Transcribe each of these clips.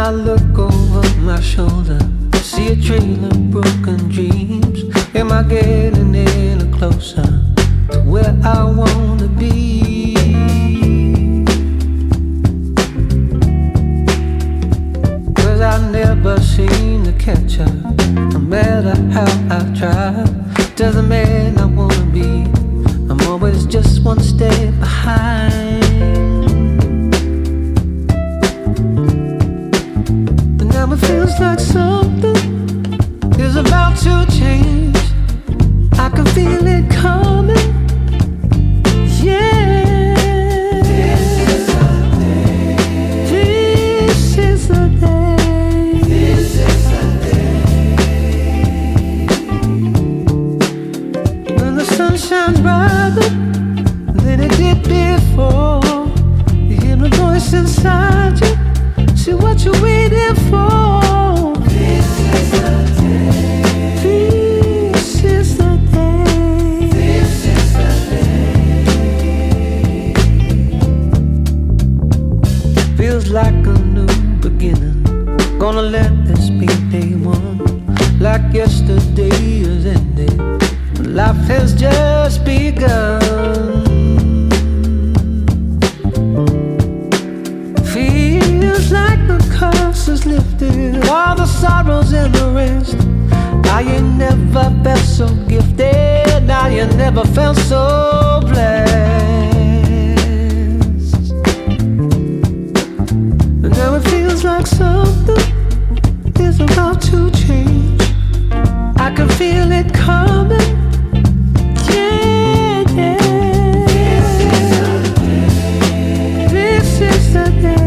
I look over my shoulder, see a trail of broken dreams. Am I getting any closer to where I wanna be? Cause I never seem to catch up, no matter how I try. Doesn't mean I wanna be, I'm always just one step behind. Now it feels like something is about to change. I can feel it coming. Yeah. This is the day. This is the day. This is the day. When the sun shines brighter than it did before, you hear my voice inside you. See what you're waiting for. This is the day. This is the day. This is the day. Feels like a new beginning. Gonna let this be day one. Like yesterday is ending, life has just begun. Feels like the curse is lifted, all the sorrows and the rest. Now you never felt so gifted, now you never felt so blessed. And now it feels like something is about to change. I can feel it coming. Yeah, yeah. This is the day.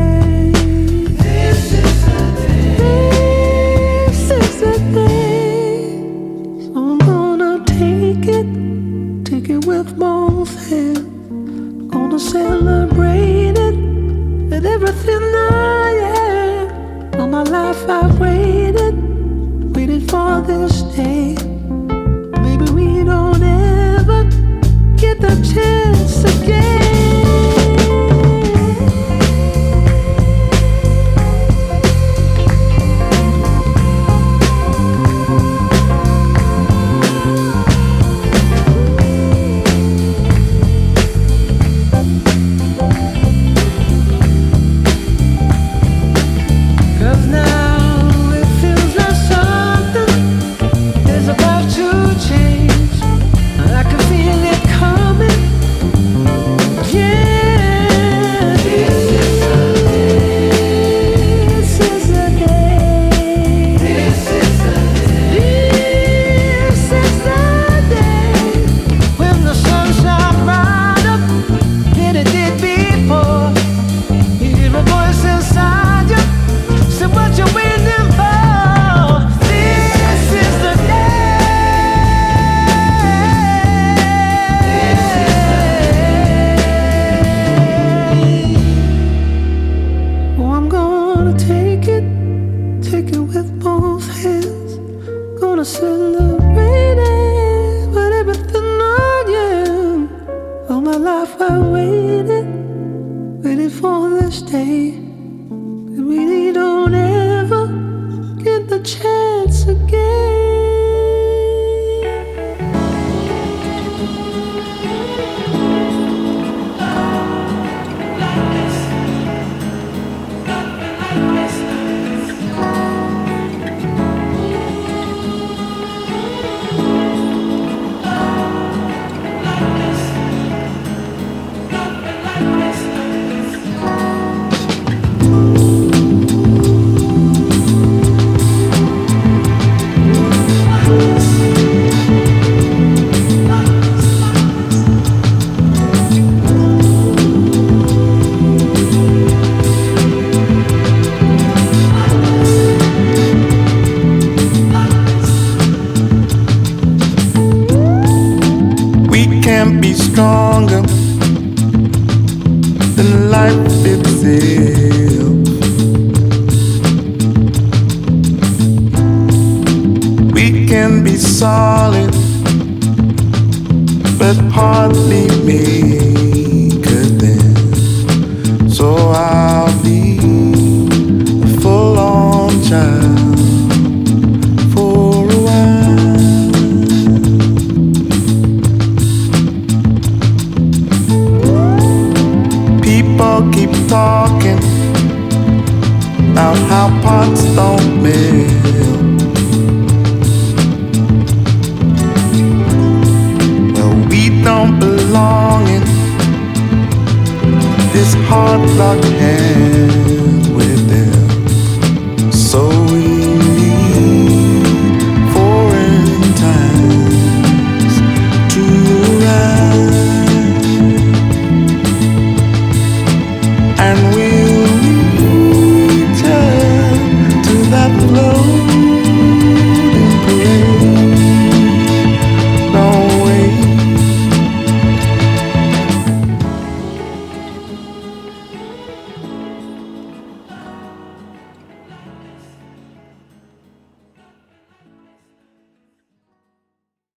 With both hands, gonna celebrate it and everything I am. All my life I've waited for this day. Maybe we don't ever get the chance again. Solid, but hardly make it then. So I'll be a full-on talking about how pots don't melt. Well, we don't belong in this hard luck hand.